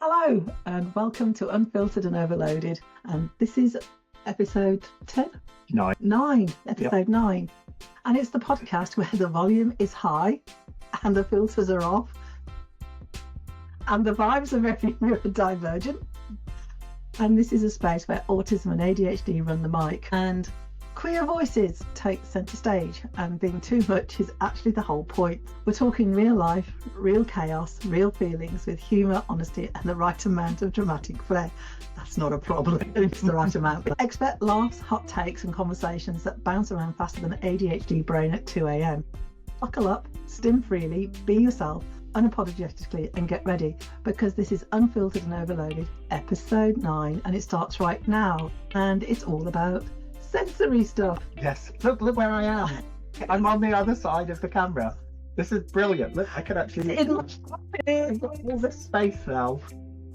Hello and welcome to Unfiltered and Overloaded, and this is episode 10? 9, episode 9, and it's the podcast where the volume is high and the filters are off and the vibes are very divergent, and this is a space where autism and ADHD run the mic and queer voices take centre stage, and being too much is actually the whole point. We're talking real life, real chaos, real feelings with humour, honesty and the right amount of dramatic flair. That's not a problem, it's the right amount. Expect laughs, hot takes and conversations that bounce around faster than ADHD brain at 2 a.m. Buckle up, stim freely, be yourself, unapologetically, and get ready, because this is Unfiltered and Overloaded, episode 9, and it starts right now, and it's all about sensory stuff. Yes, look where I am. I'm on the other side of the camera. This is brilliant. Look, I can actually. I've got all this space now.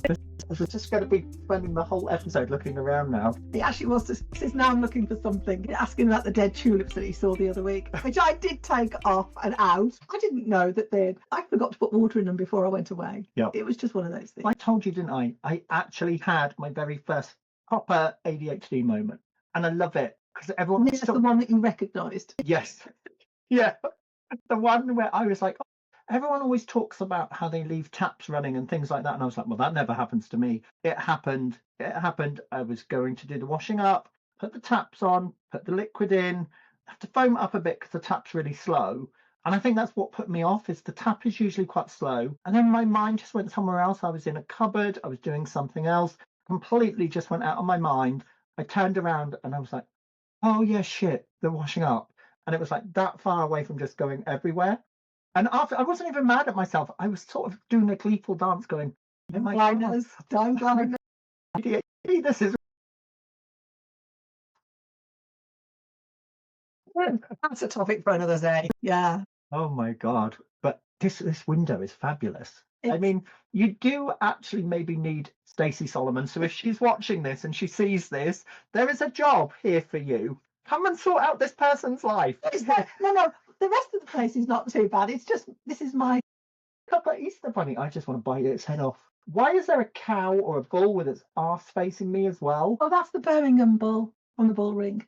I was just going to be spending the whole episode looking around now. He actually was. This is now I'm looking for something. Asking about the dead tulips that he saw the other week, which I did take off and out. I didn't know that I forgot to put water in them before I went away. Yeah. It was just one of those things. I told you, didn't I? I actually had my very first proper ADHD moment. And I love it because everyone. This is the one that you recognised. Yes. Yeah. The one where I was like, oh, everyone always talks about how they leave taps running and things like that. And I was like, well, that never happens to me. It happened. I was going to do the washing up, put the taps on, put the liquid in, have to foam it up a bit because the tap's really slow. And I think that's what put me off, is the tap is usually quite slow. And then my mind just went somewhere else. I was in a cupboard. I was doing something else. Completely just went out of my mind. I turned around and I was like, oh yeah, shit, they're washing up. And it was like that far away from just going everywhere. And after, I wasn't even mad at myself. I was sort of doing a gleeful dance going, oh my goodness, Don't blame ADHD, this is... That's a topic for another day. Yeah. Oh my God. But this window is fabulous. I mean, you do actually maybe need Stacey Solomon. So if she's watching this and she sees this, there is a job here for you. Come and sort out this person's life. No, the rest of the place is not too bad. It's just, this is my Couple Easter bunny. I just want to bite its head off. Why is there a cow or a bull with its arse facing me as well? Oh, that's the Birmingham bull from the bull ring.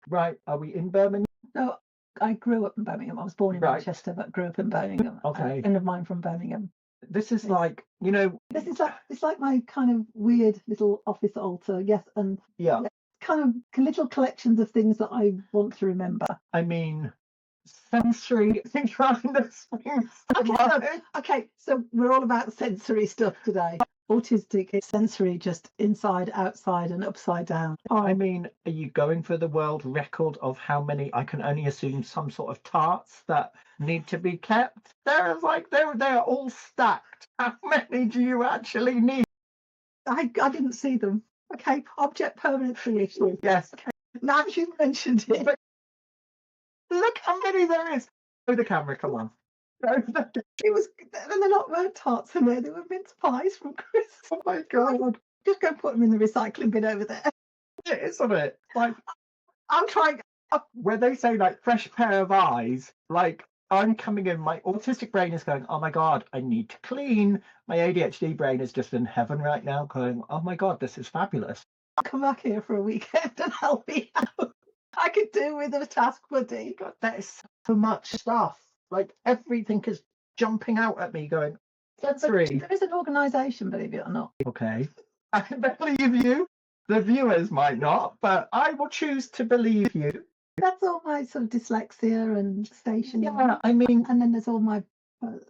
Right. Are we in Birmingham? No, I grew up in Birmingham. I was born in Manchester, but grew up in Birmingham. Okay. A friend of mine from Birmingham. This is like, you know... This is it's like my kind of weird little office altar, yes, and yeah, kind of little collections of things that I want to remember. I mean, sensory Okay, so we're all about sensory stuff today. Autistic is sensory, just inside, outside, and upside down. I mean, are you going for the world record of how many, I can only assume some sort of tarts that need to be kept? They're all stacked. How many do you actually need? I didn't see them. Okay, object permanency issue. Yes. Okay. Now you mentioned it. But look how many there is. Show the camera, come on. It was, and they're not road tarts in there. They were mince pies from Chris. Oh my God. Just go and put them in the recycling bin over there. It is, isn't it? Like, I'm trying. where they say like fresh pair of eyes, like I'm coming in, my autistic brain is going, oh my God, I need to clean. My ADHD brain is just in heaven right now going, oh my God, this is fabulous. I'll come back here for a weekend and help me out. I could do with a task buddy. God, that is so much stuff. Like everything is jumping out at me going, sensory. There is an organisation, believe it or not. Okay. I can believe you. The viewers might not, but I will choose to believe you. That's all my sort of dyslexia and stationery. Yeah, I mean, and then there's all my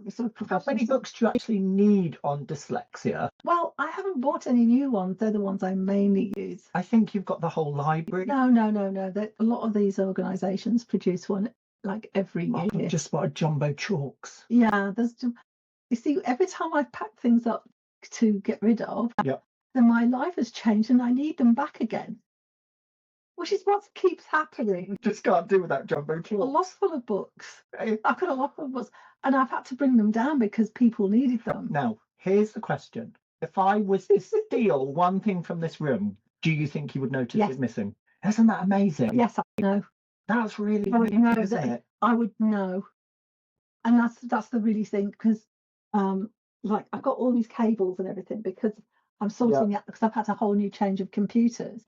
sort of how many books do you actually need on dyslexia? Well, I haven't bought any new ones. They're the ones I mainly use. I think you've got the whole library. No. A lot of these organisations produce one like every year. Oh, just spotted jumbo chalks. Yeah, you see, every time I've packed things up to get rid of, yep, then my life has changed and I need them back again. Which is what keeps happening. Just can't do without jumbo chalk. A lot full of books. I've got a lot of books, and I've had to bring them down because people needed them. Now, here's the question. If I was to steal one thing from this room, do you think you would notice it missing? Isn't that amazing? Yes, I know. That's really know, isn't it? I would know. And that's the really thing, because like I've got all these cables and everything because I'm sorting out because I've had a whole new change of computers.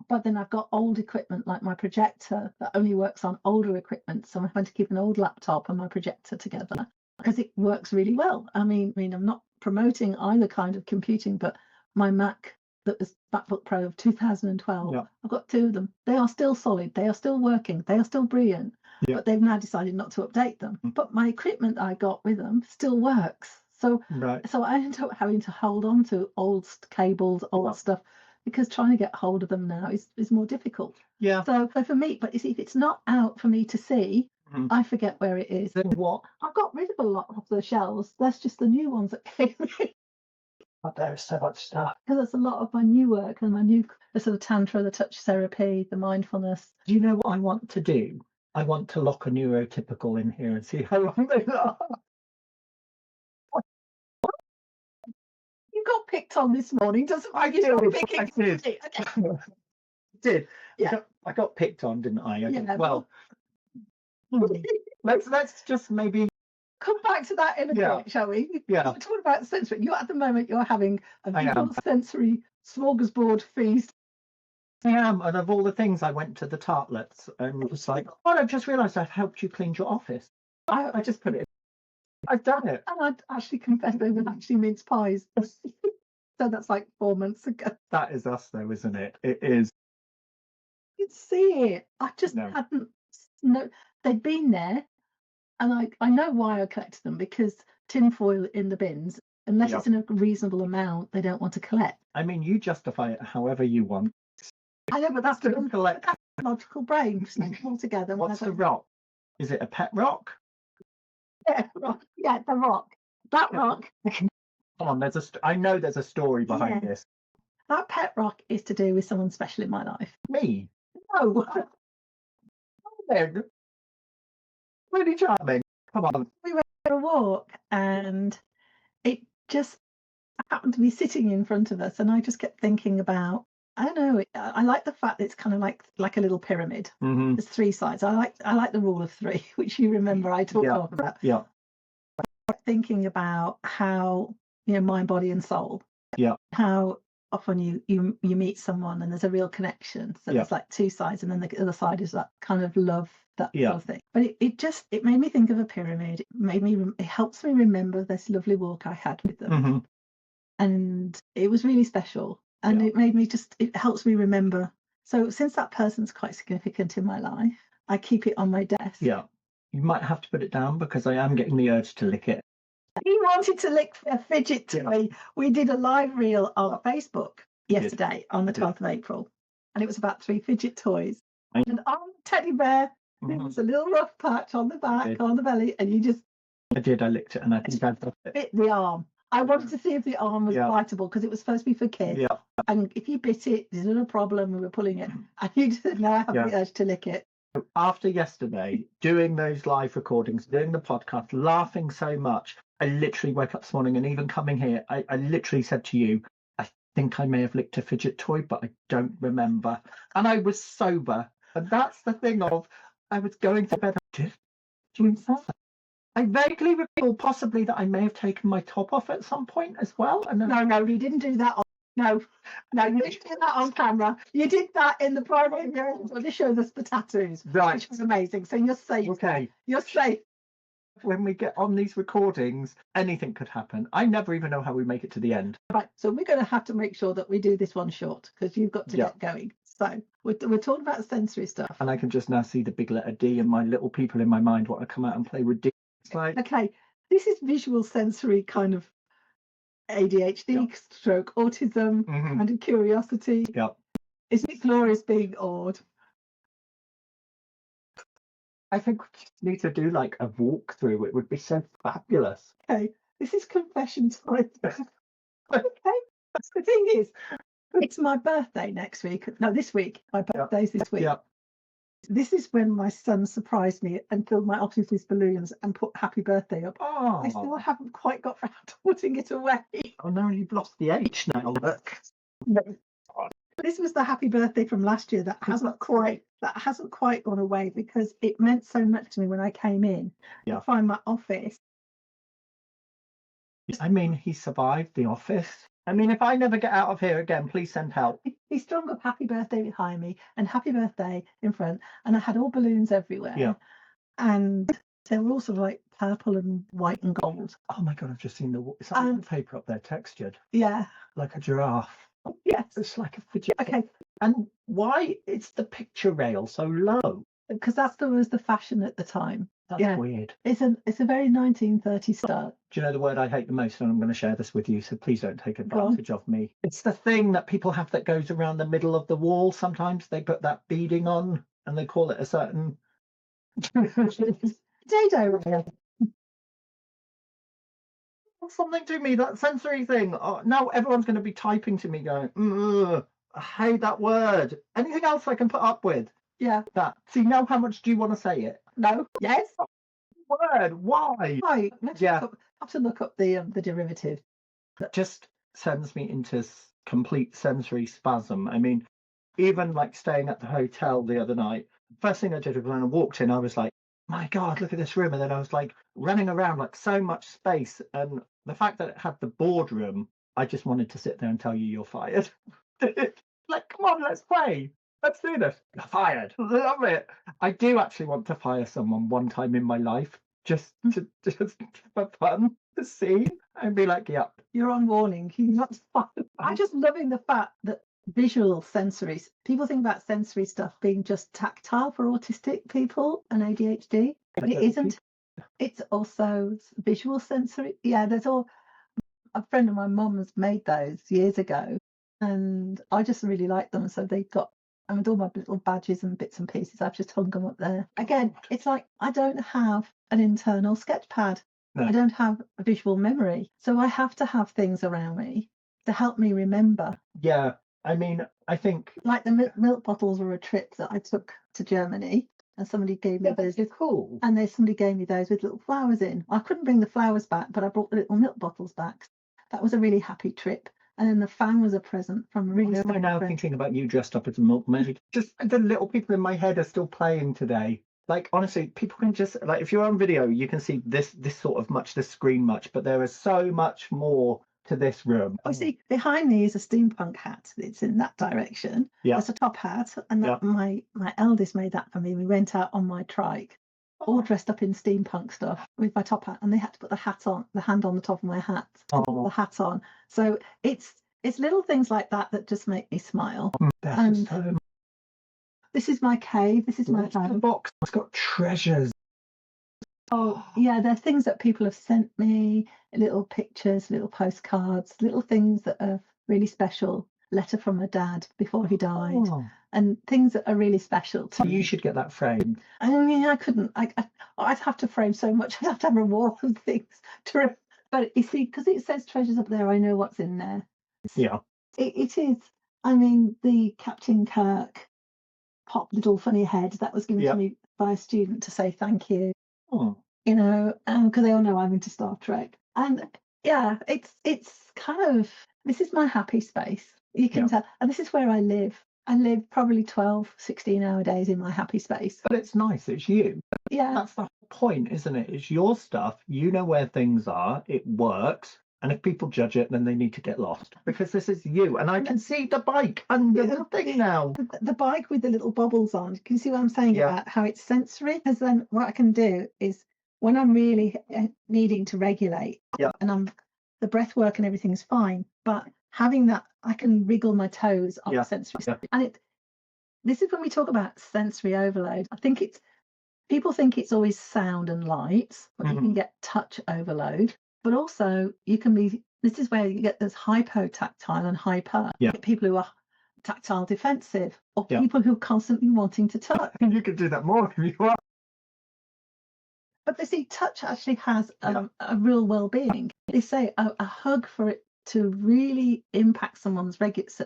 But then I've got old equipment like my projector that only works on older equipment. So I'm having to keep an old laptop and my projector together because it works really well. I mean, I'm not promoting either kind of computing, but my Mac that was MacBook Pro of 2012, I've got two of them. They are still solid. They are still working. They are still brilliant. But they've now decided not to update them. But my equipment I got with them still works. So I end up having to hold on to old cables, old stuff, because trying to get hold of them now is more difficult. Yeah. So for me, but you see, if it's not out for me to see, I forget where it is. Then what? I've got rid of a lot of the shells. That's just the new ones that came in. But there is so much stuff. Because that's a lot of my new work and the sort of tantra, the touch therapy, the mindfulness. Do you know what I want to do? I want to lock a neurotypical in here and see how long they last. You got picked on this morning, doesn't I did. Okay. Did. Yeah. I got picked on, didn't I? Yeah. Well, let's just maybe come back to that in a bit, shall we? Yeah. We're talking about sensory. At the moment you're having a visual sensory smorgasbord feast. I am, and of all the things, I went to the tartlets and was like, oh, I've just realised I've helped you clean your office. I just put it. I've done it. And I'd actually confessed they were actually mince pies. So that's like 4 months ago. That is us, though, isn't it? It is. You can see it. I just hadn't. No, they'd been there, and I know why I collected them, because tinfoil in the bins, unless it's in a reasonable amount, they don't want to collect. I mean, you justify it however you want. I know, but that's the logical brain. Just like all together. What's the rock? Is it a pet rock? Yeah, rock. Yeah, the rock. That rock. Come on, I know there's a story behind this. That pet rock is to do with someone special in my life. Me? No. Really charming. Come on. We went for a walk and it just happened to be sitting in front of us, and I just kept thinking about, I don't know, I like the fact that it's kind of like a little pyramid. There's 3 sides. I like the rule of 3, which you remember I talked about. Yeah. Thinking about how, mind, body and soul. Yeah. How often you meet someone and there's a real connection. So there's like 2 sides, and then the other side is that kind of love, that sort of thing. But it made me think of a pyramid. It helps me remember this lovely walk I had with them. And it was really special. And it helps me remember. So since that person's quite significant in my life, I keep it on my desk. Yeah. You might have to put it down because I am getting the urge to lick it. He wanted to lick a fidget toy. We did a live reel on Facebook yesterday on the 12th of April. And it was about 3 fidget toys. And on the teddy bear, there was a little rough patch on the back, on the belly, and you just... I did. I licked it, and I think I bit the arm. I wanted to see if the arm was biteable because it was supposed to be for kids. Yeah. And if you bit it, there's not a problem. We were pulling it. And you just now have the urge to lick it. After yesterday, doing those live recordings, doing the podcast, laughing so much, I literally woke up this morning, and even coming here, I literally said to you, I think I may have licked a fidget toy, but I don't remember. And I was sober. And that's the thing of, I was going to bed. Doing something. I vaguely recall possibly that I may have taken my top off at some point as well. And No, you didn't do that. No, you didn't do that on camera. You did that in the private room to show us the tattoos, which was amazing. So you're safe. Okay. You're safe. When we get on these recordings, anything could happen. I never even know how we make it to the end. Right, so we're going to have to make sure that we do this one short because you've got to get going. So we're talking about sensory stuff. And I can just now see the big letter D, and my little people in my mind want to come out and play with D. Okay, this is visual sensory kind of ADHD, stroke autism, and curiosity. Yeah. Isn't it glorious being awed? I think we just need to do like a walkthrough. It would be so fabulous. Okay, this is confession time. Okay, the thing is, it's my birthday next week. No, this week. My birthday's this week. Yeah. This is when my son surprised me and filled my office with balloons and put happy birthday up. Oh. I still haven't quite got round to putting it away. Oh no, you've lost the H now, look. No. This was the happy birthday from last year that hasn't quite gone away because it meant so much to me when I came in to find my office I mean, he survived the office. I mean, if I never get out of here again, please send help. He strung up happy birthday behind me and happy birthday in front, and I had all balloons everywhere. Yeah. And they were all sort of like purple and white and gold. Oh my God, I've just seen is that the paper up there textured? Yeah. Like a giraffe. Yes. It's like a fidget. Okay. And why is the picture rail so low? Because was the fashion at the time. That's weird. It's a very 1930s style. Do you know the word I hate the most? And I'm going to share this with you, so please don't take advantage of me. It's the thing that people have that goes around the middle of the wall. Sometimes they put that beading on and they call it a certain potato rail. Something to me, that sensory thing. Oh, now everyone's going to be typing to me going, I hate that word. Anything else I can put up with? Yeah. That. See, now how much do you want to say it? No. Yes. Word. Why? Why? Yeah. I have to look up the derivative. That just sends me into complete sensory spasm. I mean, even like staying at the hotel the other night, first thing I did was when I walked in, I was like, my God, look at this room. And then I was like running around like so much space. And the fact that it had the boardroom, I just wanted to sit there and tell you you're fired. Like, come on, let's play. Let's do this. You're fired. Love it. I do actually want to fire someone one time in my life, just for fun to see and be like, yep. You're on warning. You're not fired. I'm just loving the fact that visual sensory, people think about sensory stuff being just tactile for autistic people and ADHD. It isn't. It's also visual sensory. Yeah, there's all. A friend of my mum's made those years ago, and I just really like them. So they got, and with all my little badges and bits and pieces, I've just hung them up there. Again, it's like I don't have an internal sketch pad. No. I don't have a visual memory. So I have to have things around me to help me remember. Yeah. I mean, I think like the milk bottles were a trip that I took to Germany, and somebody gave me those. They're cool. And somebody gave me those with little flowers in. I couldn't bring the flowers back, but I brought the little milk bottles back. That was a really happy trip. And then the fan was a present from a really. Why am I now thinking about you dressed up as a milkmaid? Just the little people in my head are still playing today. Like, honestly, people can just, like, if you're on video, you can see this sort of much, this screen much, but there is so much more to this room. Oh, see, behind me is a steampunk hat. It's in that direction. Yeah. It's a top hat, and that, my eldest made that for me. We went out on my trike, all dressed up in steampunk stuff with my top hat, and they had to put the hat on, the hand on the top of my hat, to put the hat on. So it's little things like that that just make me smile. And this is my cave. This is my box. It's got treasures. Oh, yeah, they're things that people have sent me, little pictures, little postcards, little things that are really special. Letter from a dad before he died, and things that are really special to me. You should get that framed. I mean, I couldn't. I'd have to frame so much. I'd have to have a wall of things to. But you see, because it says treasures up there, I know what's in there. Yeah. It is. I mean, the Captain Kirk pop little funny head that was given to me by a student to say thank you. Oh. You know, because they all know I'm into Star Trek. And yeah, it's kind of, this is my happy space. You can tell. And this is where I live. I live probably 12, 16-hour days in my happy space. But it's nice. It's you. Yeah. That's the whole point, isn't it? It's your stuff. You know where things are. It works. And if people judge it, then they need to get lost, because this is you. And I can see the bike under the thing now. The bike with the little bobbles on. Can you see what I'm saying about how it's sensory? Because then what I can do is when I'm really needing to regulate, and the breath work and everything's fine, but having that, I can wriggle my toes on sensory stuff. And this is when we talk about sensory overload. I think people think it's always sound and lights, but you can get touch overload. But also you can be, this is where you get this hypotactile and hyper. You get people who are tactile defensive, or people who are constantly wanting to touch. You could do that more if you want. But they see touch actually has a real well-being. They say a hug, for it to really impact someone's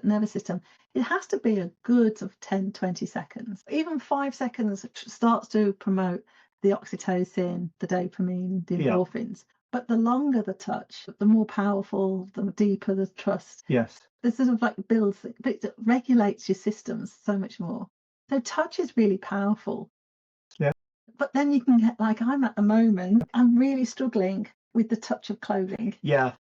nervous system, it has to be a good of 10, 20 seconds. Even 5 seconds starts to promote the oxytocin, the dopamine, the endorphins. But the longer the touch, the more powerful, the deeper the trust. Yes. This sort of like builds, but it regulates your systems so much more. So touch is really powerful. Yeah. But then you can get, like I'm at the moment, I'm really struggling with the touch of clothing. Yeah.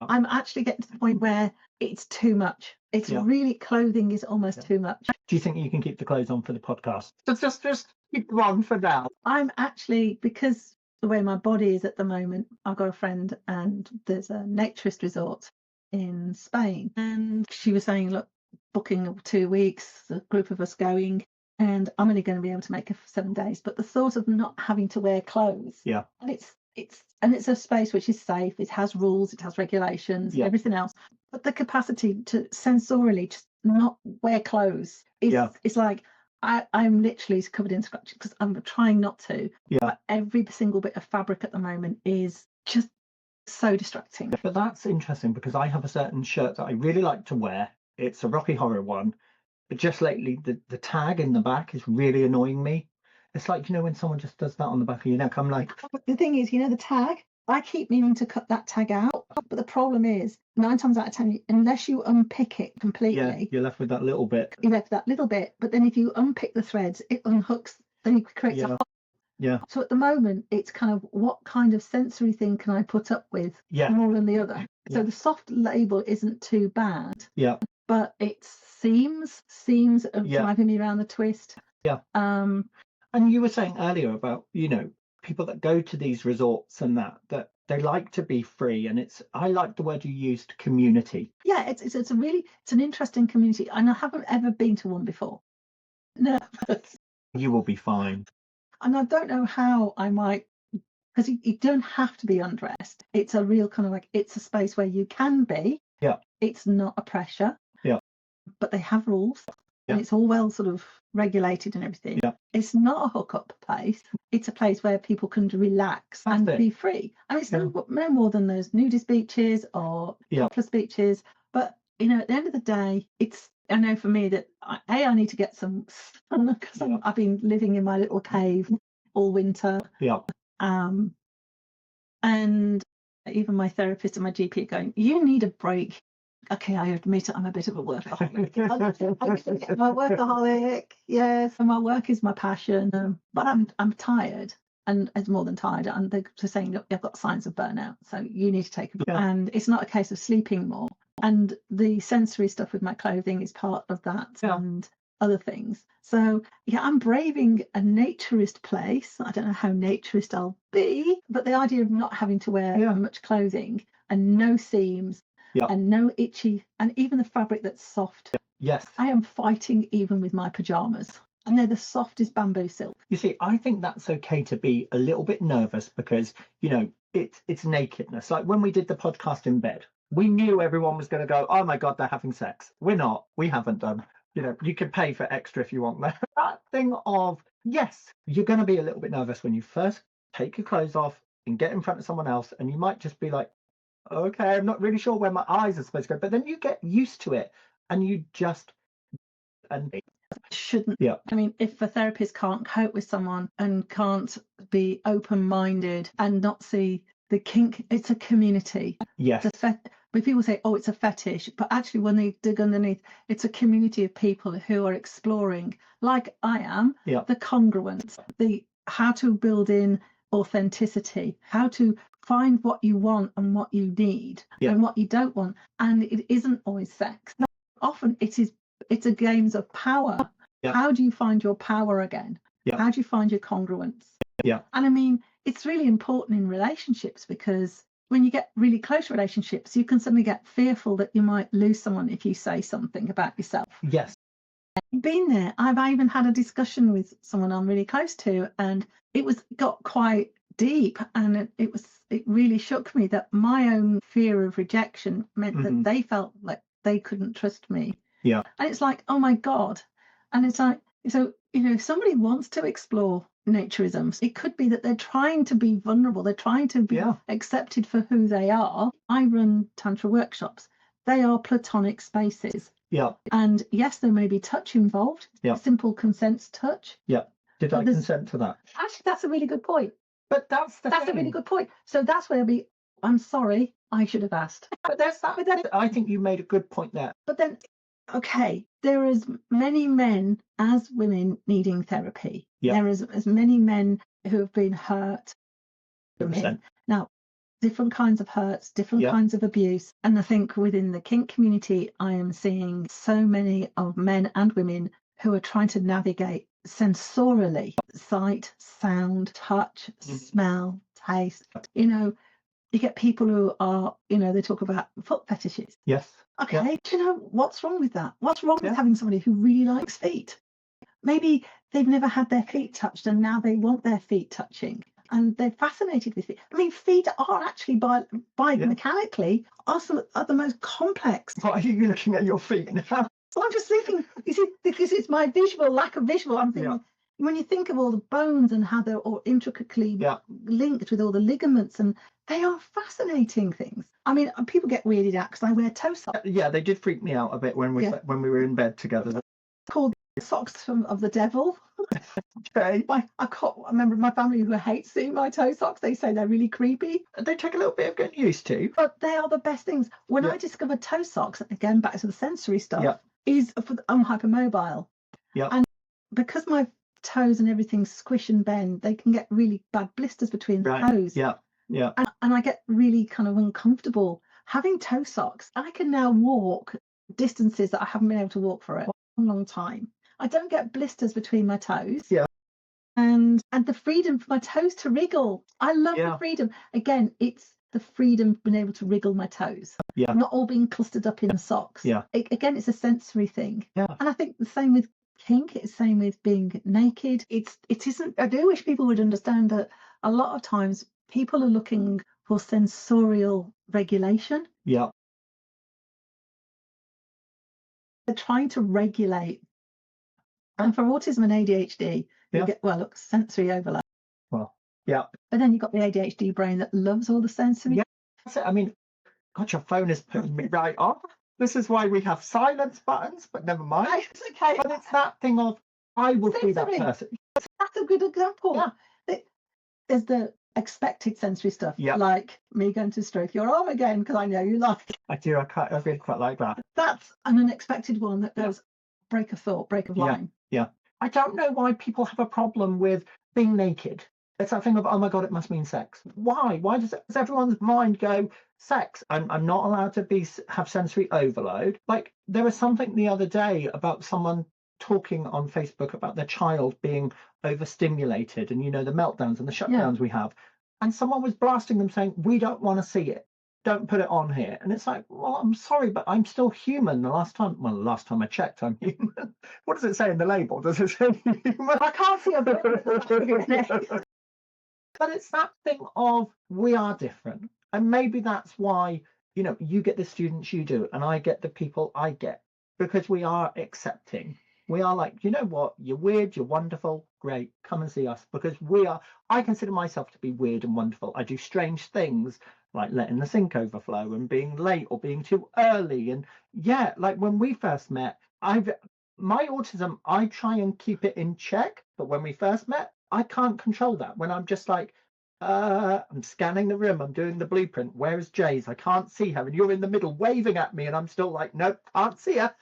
I'm actually getting to the point where it's too much. It's really, clothing is almost too much. Do you think you can keep the clothes on for the podcast? Just keep them on for now. I'm actually, because the way my body is at the moment, I've got a friend and there's a naturist resort in Spain. And she was saying, look, booking 2 weeks, a group of us going, and I'm only going to be able to make it for 7 days. But the thought of not having to wear clothes, and it's a space which is safe, it has rules, it has regulations, everything else. But the capacity to sensorially just not wear clothes is like, I'm literally covered in scratches because I'm trying not to. But every single bit of fabric at the moment is just so distracting. But that's interesting because I have a certain shirt that I really like to wear. It's a Rocky Horror one. But just lately, the tag in the back is really annoying me. It's like, when someone just does that on the back of your neck, I'm like... But the thing is, the tag, I keep meaning to cut that tag out. But the problem is, 9 times out of 10, unless you unpick it completely... you're left with that little bit. You're left with that little bit. But then if you unpick the threads, it unhooks, then you create a hole. Yeah. So at the moment, it's kind of what kind of sensory thing can I put up with more than the other? So the soft label isn't too bad. Yeah. But it's seams are driving me around the twist. Yeah. And you were saying earlier about, people that go to these resorts and that they like to be free. And I like the word you used, community. Yeah, it's an interesting community. And I haven't ever been to one before. No. You will be fine. And I don't know how I might, because you don't have to be undressed. It's a real kind of like, it's a space where you can be. Yeah. It's not a pressure. Yeah. But they have rules. And it's all well sort of regulated and everything. Yeah. It's not a hookup place. It's a place where people can relax and be free. I mean, it's no more than those nudist beaches or topless beaches. But, at the end of the day, I know for me that I need to get some sun because I've been living in my little cave all winter. Yeah. And even my therapist and my GP are going, you need a break. Okay, I admit I'm a bit of a workaholic. I'm a workaholic, yes, and my work is my passion. But I'm tired, and it's more than tired. And they're saying, look, I've got signs of burnout, so you need to take a break. And it's not a case of sleeping more. And the sensory stuff with my clothing is part of that, and other things. So I'm braving a naturist place. I don't know how naturist I'll be, but the idea of not having to wear much clothing and no seams. And no itchy, and even the fabric that's soft. Yes. I am fighting even with my pajamas. And they're the softest bamboo silk. You see, I think that's okay to be a little bit nervous because, it's nakedness. Like when we did the podcast in bed, we knew everyone was going to go, oh my God, they're having sex. We're not. We haven't done. You can pay for extra if you want that. That thing of, yes, you're going to be a little bit nervous when you first take your clothes off and get in front of someone else. And you might just be like, okay, I'm not really sure where my eyes are supposed to go, but then you get used to it and you just shouldn't. I mean, if a therapist can't cope with someone and can't be open-minded and not see the kink, it's a community. Yes. But people say, oh, it's a fetish, but actually when they dig underneath, it's a community of people who are exploring, like I am, the congruence, how to build in authenticity, how to find what you want and what you need and what you don't want. And it isn't always sex. Often it's a games of power. How do you find your power again? How do you find your congruence? And I mean, it's really important in relationships because when you get really close relationships, you can suddenly get fearful that you might lose someone if you say something about yourself. Yes. Been there. I've even had a discussion with someone I'm really close to, and it got quite deep, and it really shook me that my own fear of rejection meant that they felt like they couldn't trust me. And it's like, oh my God. And it's like, so if somebody wants to explore naturism, it could be that they're trying to be vulnerable, they're trying to be accepted for who they are. I run tantra workshops. They are platonic spaces. And yes, there may be touch involved. Simple consent touch. Did I consent to that? Actually, that's a really good point. But that's a really good point. So that's where I'm sorry, I should have asked. But there's that. But then I think you made a good point there. But then, okay, there are as many men as women needing therapy. There is as many men who have been hurt. 100%. Now, different kinds of hurts, different kinds of abuse. And I think within the kink community, I am seeing so many of men and women who are trying to navigate sensorially, sight, sound, touch, smell, taste. You know, you get people who are, you know, they talk about foot fetishes. Yes. Okay, do you know what's wrong with that? What's wrong with having somebody who really likes feet? Maybe they've never had their feet touched and now they want their feet touching and they're fascinated with feet. I mean, feet are actually mechanically are the most complex. Why are you looking at your feet now? So I'm just thinking, you see, because it's my lack of visual, I'm thinking, when you think of all the bones and how they're all intricately linked with all the ligaments, and they are fascinating things. I mean, people get weirded out because I wear toe socks. Yeah, they did freak me out a bit when we were in bed together. Called socks of the devil. Okay. I remember my family who hates seeing my toe socks. They say they're really creepy. They take a little bit of getting used to. But they are the best things. When I discovered toe socks, again, back to the sensory stuff, I'm hypermobile. Yeah. And because my toes and everything squish and bend, they can get really bad blisters between the toes. Yeah. Yeah. And I get really kind of uncomfortable. Having toe socks, I can now walk distances that I haven't been able to walk for a long time. I don't get blisters between my toes. Yeah. And the freedom for my toes to wriggle. I love the freedom. Again, it's the freedom of being able to wriggle my toes. Yeah. Not all being clustered up in the socks. Yeah. Again, it's a sensory thing. Yeah. And I think the same with kink, it's the same with being naked. It isn't, I do wish people would understand that a lot of times people are looking for sensorial regulation. Yeah. They're trying to regulate. And for autism and ADHD, you get, sensory overload. Well, yeah. But then you've got the ADHD brain that loves all the sensory. Yeah, that's it. I mean, God, your phone is putting me right off. This is why we have silence buttons, but never mind. It's okay. But it's that thing of, I will be that person. That's a good example. Yeah. There's the expected sensory stuff, Yeah. like me going to stroke your arm again because I know you like it. I do. I really quite like that. That's an unexpected one that goes break of thought, break of line. Yeah. I don't know why people have a problem with being naked. It's that thing of, oh my God, it must mean sex. Why? Why does everyone's mind go sex? I'm not allowed to have sensory overload. Like, there was something the other day about someone talking on Facebook about their child being overstimulated and, you know, the meltdowns and the shutdowns we have. And someone was blasting them saying, we don't want to see it. Don't put it on here. And it's like, well, I'm sorry, but I'm still human. The last time I checked, I'm human. What does it say in the label? Does it say human? I can't see a bit. But it's that thing of, we are different. And maybe that's why, you know, you get the students you do, and I get the people I get, because we are accepting. We are like, you know what, you're weird, you're wonderful, great, come and see us. Because I consider myself to be weird and wonderful. I do strange things, like letting the sink overflow and being late or being too early. And like when we first met, my autism, I try and keep it in check. But when we first met, I can't control that. When I'm just like, I'm scanning the room, I'm doing the blueprint. Where is Jay's? I can't see her. And you're in the middle waving at me, and I'm still like, nope, can't see her.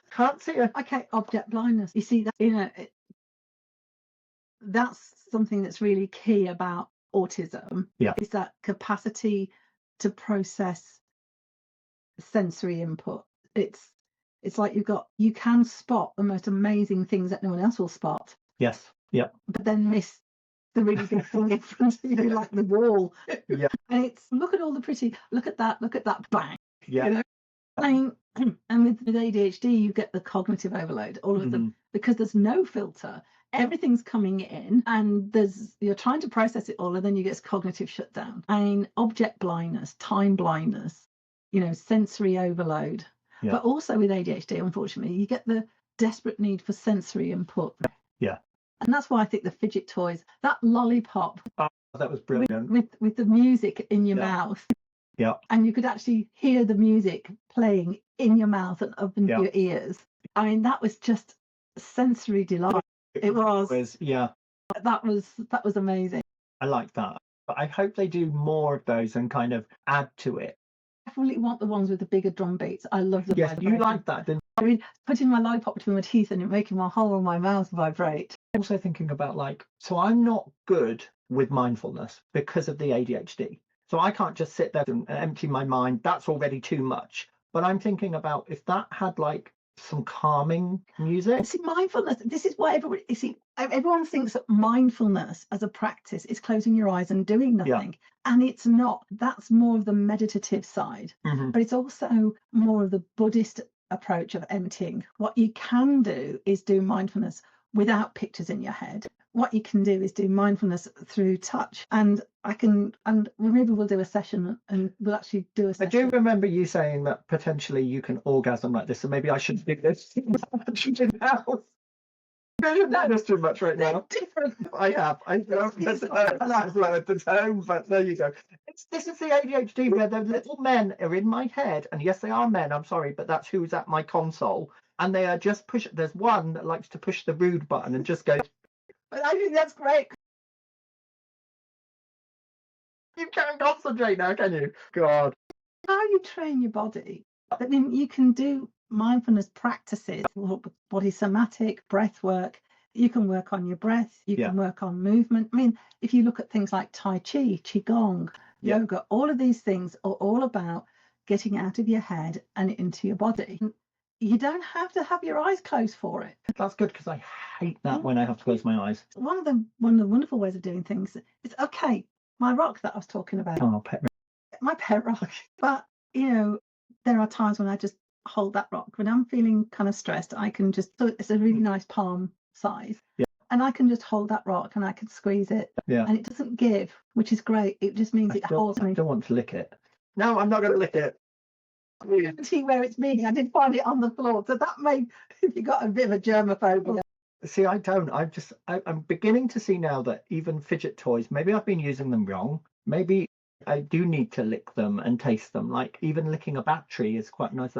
Okay, object blindness. You see that, you know, that's something that's really key about autism. Yeah. Is that capacity to process sensory input. It's like you can spot the most amazing things that no one else will spot. Yes. Yeah. But then miss the really big thing in front of you, like the wall. Yeah. And it's, look at that, bang. Yeah. You know? And with ADHD, you get the cognitive overload, all of them, because there's no filter. Everything's coming in, and you're trying to process it all, and then you get cognitive shutdown. I mean, object blindness, time blindness, you know, sensory overload. Yeah. But also with ADHD, unfortunately, you get the desperate need for sensory input. Yeah. And that's why I think the fidget toys, that lollipop, that was brilliant, with the music in your mouth. Yeah. And you could actually hear the music playing in your mouth and up into your ears. I mean, that was just sensory delight. It was. Yeah. That was amazing. I like that. But I hope they do more of those and kind of add to it. I definitely want the ones with the bigger drum beats. I love them. Yes, you like that, didn't you? I mean, putting my lollipop between my teeth and it making my whole of my mouth vibrate. Also thinking about, like, so I'm not good with mindfulness because of the ADHD. So I can't just sit there and empty my mind. That's already too much. But I'm thinking about if that had like some calming music. See, mindfulness, this is why everyone thinks that mindfulness as a practice is closing your eyes and doing nothing. And it's not. That's more of the meditative side. But it's also more of the Buddhist approach of emptying. What you can do is do mindfulness without pictures in your head. What you can do is do mindfulness through touch. And maybe we'll do a session and we'll actually do a session. I do remember you saying that potentially you can orgasm like this, so maybe I should do this now. I shouldn't do this too much right now. Different. I have. I've lowered the tone, but there you go. This is the ADHD where the little men are in my head, and yes, they are men, I'm sorry, but that's who's at my console. And they are just there's one that likes to push the rude button and just go. But I think that's great. You can't concentrate now, can you? God. How you train your body. I mean, you can do mindfulness practices, body somatic, breath work. You can work on your breath. You can work on movement. I mean, if you look at things like Tai Chi, Qigong, yoga, all of these things are all about getting out of your head and into your body. You don't have to have your eyes closed for it. That's good, because I hate that when I have to close my eyes. One of the wonderful ways of doing things is, okay, my rock that I was talking about. Oh, my pet rock. But, there are times when I just hold that rock. When I'm feeling kind of stressed, I can just, so it's a really nice palm size. And I can just hold that rock and I can squeeze it. And it doesn't give, which is great. It just means it holds me. I don't want to lick it. No, I'm not going to lick it. See where it's meaning. I did find it on the floor. So that may, if you got a bit of a germophobia. See, I don't. I'm beginning to see now that even fidget toys, maybe I've been using them wrong. Maybe I do need to lick them and taste them. Like even licking a battery is quite nice.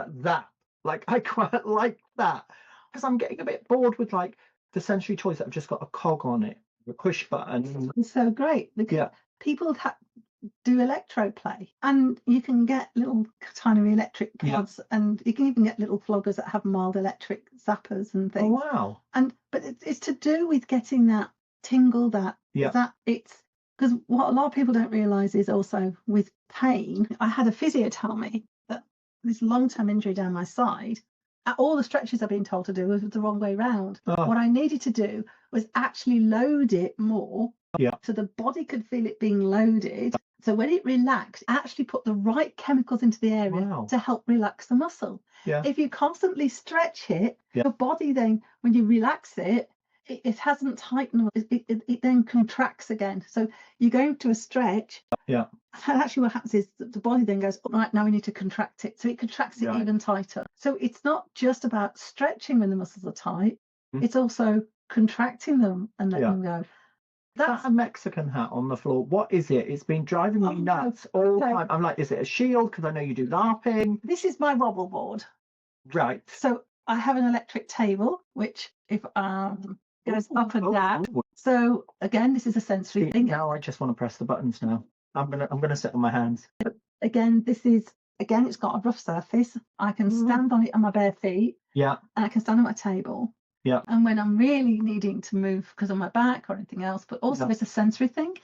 Like I quite like that, because I'm getting a bit bored with like the sensory toys that have just got a cog on it, a push button. It's so great because people do electro play, and you can get little tiny electric pods, and you can even get little floggers that have mild electric zappers and things. Oh, wow. But it's to do with getting that tingle, that it's because what a lot of people don't realize is also with pain. I had a physio tell me that this long-term injury down my side, all the stretches I've been told to do was the wrong way round. What I needed to do was actually load it more so the body could feel it being loaded. So when it relaxed, actually put the right chemicals into the area to help relax the muscle. If you constantly stretch it, your body then, when you relax it, it hasn't tightened. It then contracts again. So you go into a stretch. And actually what happens is the body then goes, all right, now we need to contract it. So it contracts it even tighter. So it's not just about stretching when the muscles are tight. It's also contracting them and letting them go. That's a Mexican hat on the floor. What is it? It's been driving me nuts all the time. I'm like, is it a shield? Because I know you do LARPing. This is my wobble board. Right. So I have an electric table, which if goes up and down. So again, this is a sensory thing. Now I just want to press the buttons now. I'm gonna sit on my hands. But again, it's got a rough surface. I can stand on it on my bare feet. And I can stand on my table. And when I'm really needing to move because of my back or anything else, but also it's a sensory thing.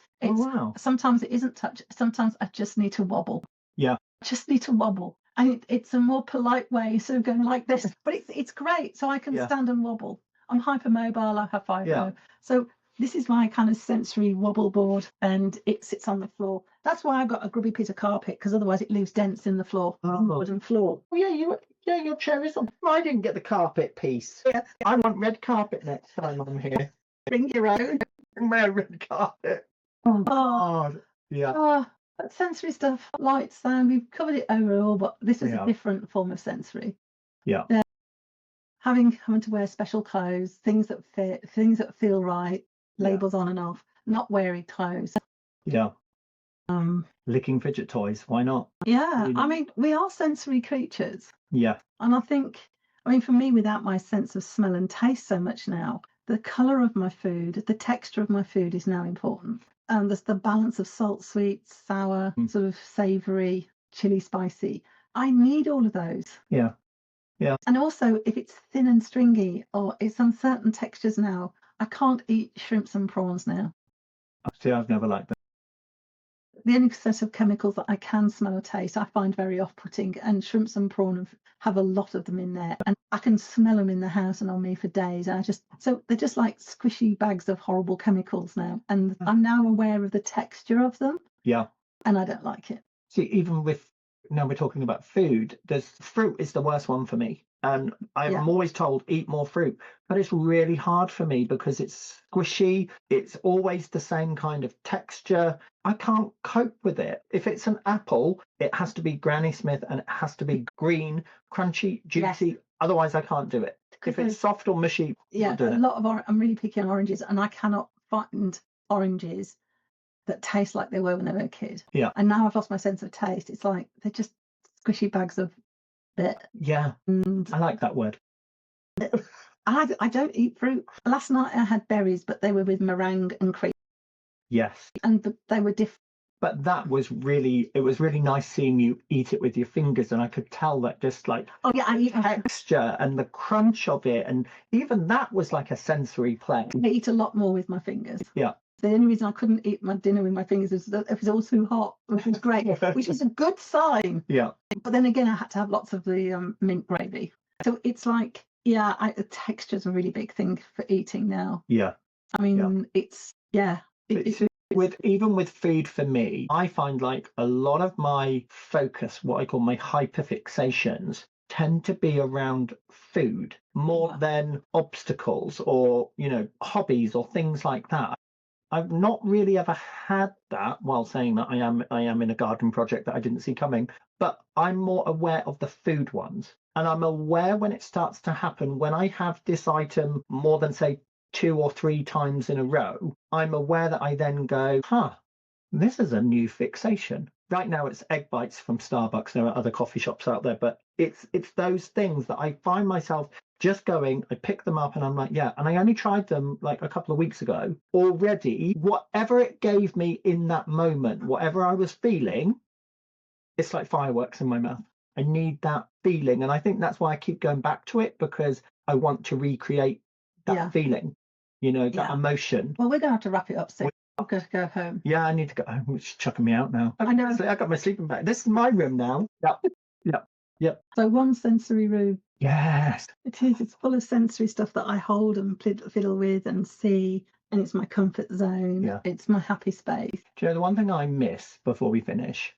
Sometimes it isn't touch. Sometimes I just need to wobble. I just need to wobble. And it's a more polite way, sort of going like this. But it's great. So I can stand and wobble. I'm hypermobile. I have fibro. So this is my kind of sensory wobble board, and it sits on the floor. That's why I've got a grubby piece of carpet, because otherwise it leaves dents in the floor, wooden floor. Your chair is on. I didn't get the carpet piece. I want red carpet next time I'm here. Bring your own. Bring my red carpet. But sensory stuff, light, sound, we've covered it overall, but this is a different form of sensory. Having to wear special clothes, things that fit, things that feel right, labels on and off, not wearing clothes. Licking fidget toys, why not? I mean, we are sensory creatures. And I think, for me, without my sense of smell and taste so much now, the colour of my food, the texture of my food is now important. And there's the balance of salt, sweet, sour, sort of savoury, chili, spicy. I need all of those. And also, if it's thin and stringy or it's uncertain textures now, I can't eat shrimps and prawns now. See, I've never liked that. the only set of chemicals that I can smell or taste, I find very off-putting, and shrimps and prawn have a lot of them in there, and I can smell them in the house and on me for days. So they're just like squishy bags of horrible chemicals now, and I'm now aware of the texture of them. Yeah. And I don't like it. See, even with, now we're talking about food, fruit is the worst one for me. And I'm always told, eat more fruit. But it's really hard for me because it's squishy. It's always the same kind of texture. I can't cope with it. If it's an apple, it has to be Granny Smith and it has to be green, crunchy, juicy. Yes. Otherwise, I can't do it. If it's soft or mushy, I'm really picky on oranges, and I cannot find oranges that taste like they were when I was a kid. Yeah. And now I've lost my sense of taste. It's like they're just squishy bags of bit. Yeah. And I like that word. I don't eat fruit. Last night I had berries, but they were with meringue and cream. Yes. And they were different. But it was really nice seeing you eat it with your fingers, and I could tell that just like the texture and the crunch of it, and even that was like a sensory play. I eat a lot more with my fingers. Yeah. The only reason I couldn't eat my dinner with my fingers is that it was all too hot, which was great, which is a good sign. Yeah. But then again, I had to have lots of the mint gravy. So it's like, the texture's a really big thing for eating now. Yeah. I mean, even with food for me, I find like a lot of my focus, what I call my hyperfixations, tend to be around food more than obstacles or, hobbies or things like that. I've not really ever had that, while saying that I am in a garden project that I didn't see coming, but I'm more aware of the food ones. And I'm aware when it starts to happen, when I have this item more than, say, 2 or 3 times in a row, I'm aware that I then go, this is a new fixation. Right now it's egg bites from Starbucks. There are other coffee shops out there, but it's those things that I find myself just going, I pick them up and I'm like, and I only tried them like a couple of weeks ago. Already, whatever it gave me in that moment, whatever I was feeling, it's like fireworks in my mouth. I need that feeling. And I think that's why I keep going back to it, because I want to recreate that feeling, that emotion. Well, we're going to have to wrap it up soon. I'm going to go home. Yeah, I need to go home. It's chucking me out now. I know. I got my sleeping bag. This is my room now. Yep. So one sensory room. Yes. It is. It's full of sensory stuff that I hold and fiddle with and see. And it's my comfort zone. Yeah. It's my happy space. Do you know the one thing I miss before we finish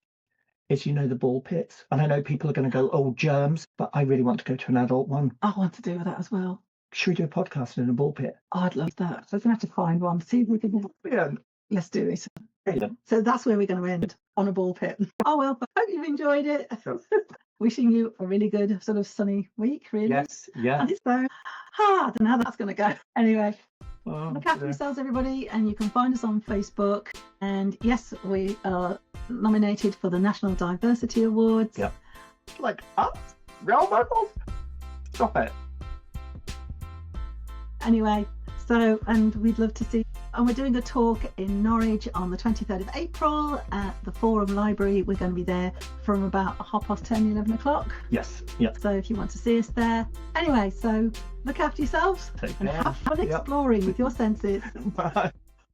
is, the ball pits? And I know people are going to go, oh, germs, but I really want to go to an adult one. I want to do that as well. Should we do a podcast in a ball pit? Oh, I'd love that. So we're going to have to find one. See if we can. Yeah. Let's do it. Brilliant. So that's where we're going to end, on a ball pit. Oh, well, I hope you've enjoyed it. Sure. Wishing you a really good sort of sunny week, really. Yes, yeah. And so, I don't know how that's going to go. Anyway, look after yourselves, everybody, and you can find us on Facebook. And yes, we are nominated for the National Diversity Awards. Yep. Like us? Real vocals? Stop it. Anyway, and we'd love to see. And we're doing a talk in Norwich on the 23rd of April at the Forum Library. We're going to be there from about 10:30, 11 o'clock. Yes. Yeah. So if you want to see us there. Anyway, so look after yourselves and have fun exploring with your senses. Bye.